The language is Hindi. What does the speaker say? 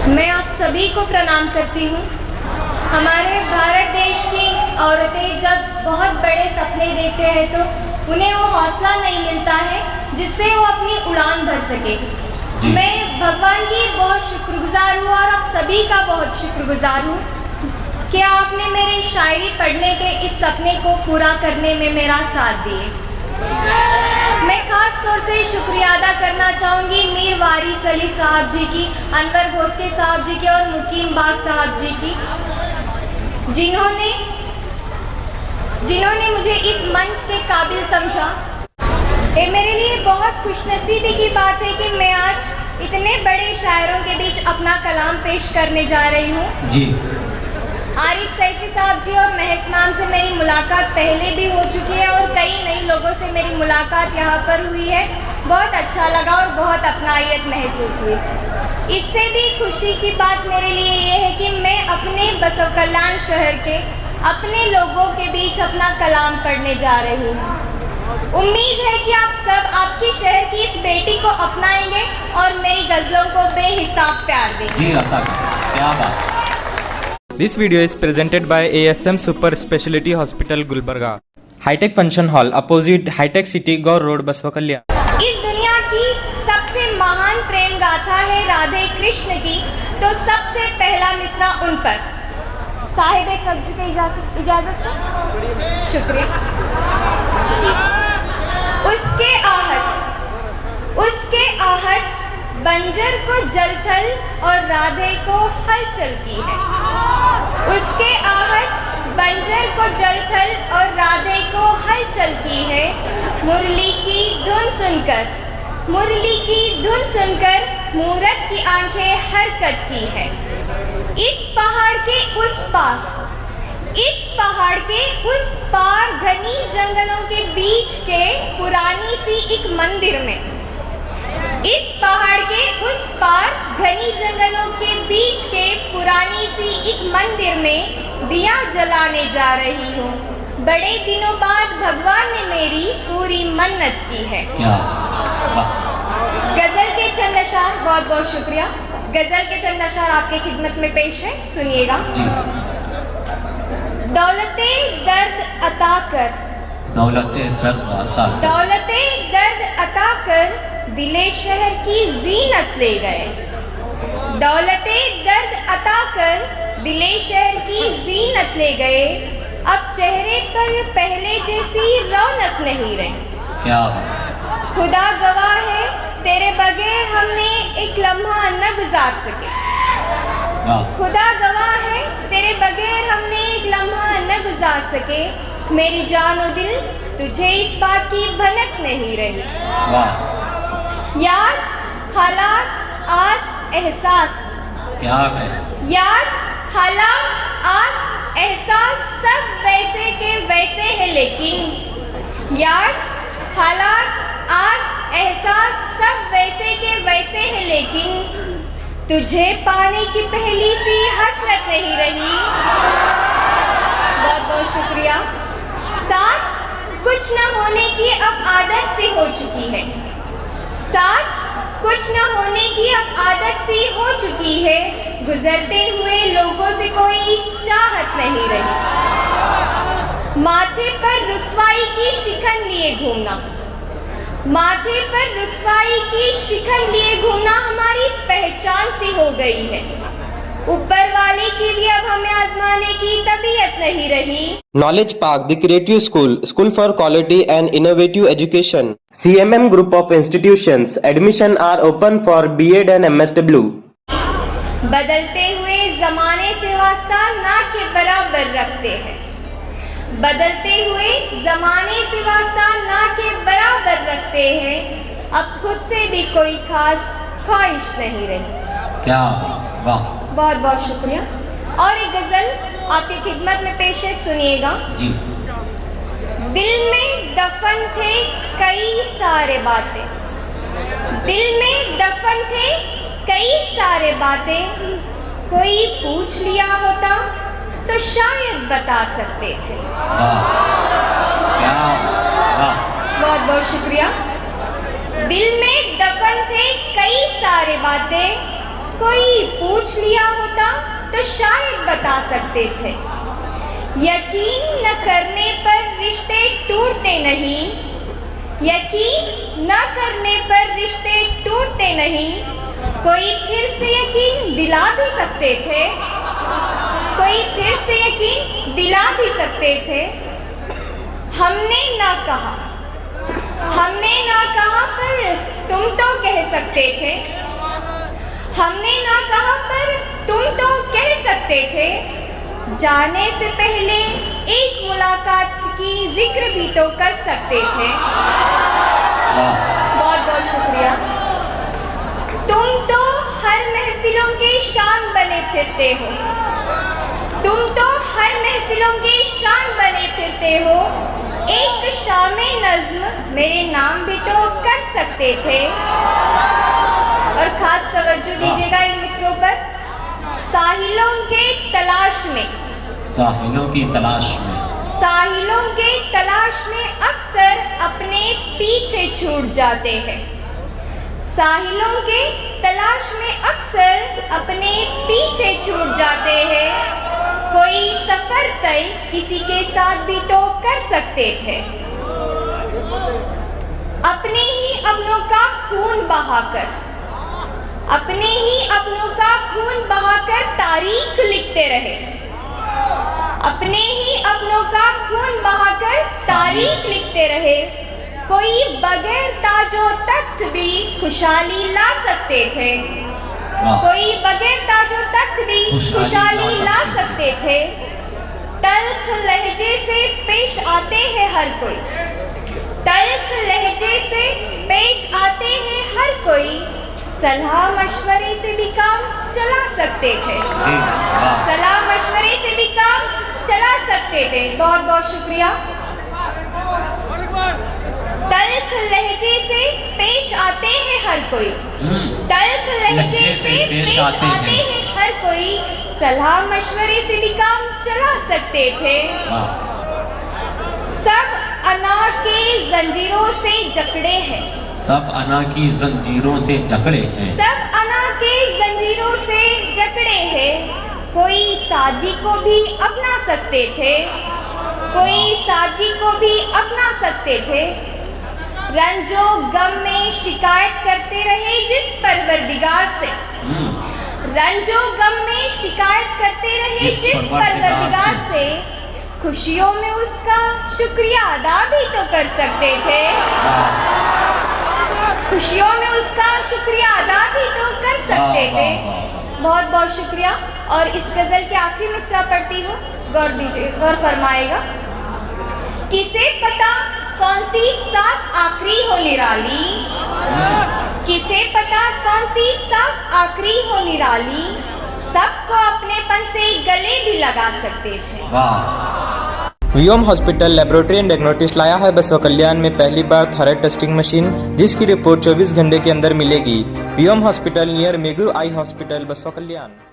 मैं आप सभी को प्रणाम करती हूँ। हमारे भारत देश की औरतें जब बहुत बड़े सपने देखते हैं तो उन्हें वो हौसला नहीं मिलता है जिससे वो अपनी उड़ान भर सके। मैं भगवान की बहुत शुक्रगुजार हूँ और आप सभी का बहुत शुक्रगुजार हूँ कि आपने मेरे शायरी पढ़ने के इस सपने को पूरा करने में मेरा साथ दिए। मैं खास तौर से शुक्रिया अदा करना चाहूँगी मीर वारिस अली साहब जी की, अनवर भोसले साहब जी की और मुकीम बाग साहब जी की, जिन्होंने मुझे इस मंच के काबिल समझा। ये मेरे लिए बहुत खुशनसीबी की बात है कि मैं आज इतने बड़े शायरों के बीच अपना कलाम पेश करने जा रही हूँ। जी आरिफ सैफी साहब जी और महक मैम से मेरी मुलाकात पहले भी हो चुकी है और कई नई लोगों से मेरी मुलाकात यहाँ पर हुई है। बहुत अच्छा लगा और बहुत अपनायत महसूस हुई। इससे भी खुशी की बात मेरे लिए ये है कि मैं अपने बसव कल्याण शहर के अपने लोगों के बीच अपना कलाम पढ़ने जा रही हूँ। उम्मीद है कि आप सब आपके शहर की इस बेटी को अपनाएंगे और मेरी गज़लों को बेहिसाब प्यार देंगे। जी क्या बात। This video is presented by ASM Super Speciality Hospital Gulbarga, High-Tech Function Hall, opposite High-Tech City, Gaur road, बसवा कल्याण। इस दुनिया की सबसे महान प्रेम गाथा है राधे कृष्ण की, तो सबसे पहला मिसरा उन पर। साहिब सब्र की इजाजत से शुक्रिया। उसके आहट बंजर को जलथल और राधे को हलचल की है। उसके आहट बंजर को जलथल और राधे को हलचल की है। मुरली की धुन सुनकर मूरत की आंखें हरकत की है। इस पहाड़ के उस पार घनी जंगलों के बीच के पुरानी सी एक मंदिर में, इस पहाड़ के उस पार घनी जंगलों के बीच के पुरानी सी एक मंदिर में दिया जलाने जा रही हूँ। बड़े दिनों बाद भगवान ने मेरी पूरी मन्नत की है। क्या गजल के चंद अशार, बहुत बहुत शुक्रिया। गजल के चंद अशार आपके खिदमत में पेश है, सुनिएगा। दौलते दर्द अता कर, दौलते दर्द अता कर दिले शहर की जीनत ले गए। दौलते दर्द अता कर दिले शहर की जीनत ले गए। अब चेहरे पर पहले जैसी रौनक नहीं रही। क्या खुदा गवाह है तेरे बगैर हमने एक लम्हा न गुजार सके। खुदा गवाह है तेरे बगैर हमने एक लम्हा न गुजार सके। मेरी जान और दिल तुझे इस बात की भनक नहीं रही। याद, हालात, आस, एहसास, क्या है? याद, हालात, आस, एहसास सब वैसे के वैसे है, लेकिन याद, हालात, आस, एहसास सब वैसे के वैसे है, लेकिन तुझे पाने की पहली सी हसरत नहीं रही। बहुत बहुत शुक्रिया। साथ कुछ न होने की अब आदत सी हो चुकी है। साथ कुछ न होने की अब आदत सी हो चुकी है। गुजरते हुए लोगों से कोई चाहत नहीं रही। माथे पर रुस्वाई की शिकन लिए घूमना, माथे पर रुस्वाई की शिकन लिए घूमना हमारी पहचान सी हो गई है। ऊपर वाले की भी अब हमें आजमाने की तबीयत नहीं रही। Knowledge Park, the Creative School, School for Quality and Innovative Education. CMM Group of Institutions. Admission are open for B.Ed and MSW. बदलते हुए जमाने से वास्ता ना के बराबर रखते हैं। बदलते हुए जमाने से वास्ता ना के बराबर रखते हैं। अब खुद से भी कोई खास ख्वाहिश नहीं रही। क्या वाह। बहुत बहुत शुक्रिया। और एक गजल आपकी खिदमत में पेश है, सुनिएगा। जी। दिल में दफन थे कई सारे बातें, दिल में दफन थे कई सारे बातें। कोई पूछ लिया होता तो शायद बता सकते थे। क्या बहुत बहुत शुक्रिया। दिल में दफन थे कई सारे बातें, कोई पूछ लिया होता तो शायद बता सकते थे। यकीन न करने पर रिश्ते टूटते नहीं, यकीन न करने पर रिश्ते टूटते नहीं। कोई फिर से यकीन दिला भी सकते थे, कोई फिर से यकीन दिला भी सकते थे। हमने ना कहा, हमने ना कहा पर तुम तो कह सकते थे, हमने ना कहा पर तुम तो कह सकते थे। जाने से पहले एक मुलाकात की जिक्र भी तो कर सकते थे। बहुत बहुत शुक्रिया। तुम तो हर महफिलों के शान बने फिरते हो, तुम तो हर महफिलों के शान बने फिरते हो। एक शामे नज़्म मेरे नाम भी तो कर सकते थे। और खास तवज्जो दीजिएगा इन मिसरों पर। साहिलों के तलाश में, साहिलों की तलाश में, साहिलों के तलाश में अक्सर अपने पीछे छूट जाते हैं। साहिलों के तलाश में अक्सर अपने पीछे छूट जाते हैं। कोई सफर तय किसी के साथ भी तो कर सकते थे। अपने ही अपनों का खून बहाकर, अपने ही अपनों का खून बहाकर तारीख लिखते रहे, अपने ही अपनों का खून बहाकर तारीख लिखते रहे। कोई बगैर ताजो तख्त भी खुशहाली ला सकते थे, कोई बगैर ताजो तख्त भी खुशहाली ला सकते थे। तल्ख लहजे से पेश आते हैं हर कोई, तल्ख लहजे से पेश आते हैं हर कोई। सलाह मशवरे से भी काम चला सकते थे, सलाह मशवरे से भी काम चला सकते थे। बहुत बहुत शुक्रिया। तल्ख लहजे से पेश आते हैं हर कोई, तल्ख लहजे से पेश आते हैं हर कोई। सलाह मशवरे से भी काम चला सकते थे। सब अना के जंजीरों से जकड़े हैं, सब अना की जंजीरों से जकड़े हैं, सब अना के जंजीरों से जकड़े हैं। कोई सादगी को भी अपना सकते थे, कोई सादगी को भी अपना सकते थे। रंजो गम में शिकायत करते रहे जिस परवरदिगार से, रंजो गम में शिकायत करते रहे जिस परवरदिगार से। खुशियों में उसका शुक्रिया अदा भी तो कर सकते थे, खुशियों में उसका शुक्रिया अदा भी तो कर सकते थे। बहुत बहुत शुक्रिया। और इस गजल के आखिरी मिसरा पढ़ती हूँ, गौर दीजिए, गौर फरमाएगा। किसे पता कौन सी सांस आखिरी हो निराली, किसे पता कौन सी सांस आखिरी हो निराली। सबको अपनेपन से गले भी लगा सकते थे। Vyom hospital laboratory and diagnostics लाया है बसवा कल्याण में पहली बार थायराइड टेस्टिंग मशीन, जिसकी रिपोर्ट 24 घंटे के अंदर मिलेगी। Vyom hospital near Megu eye hospital, बसवा कल्याण।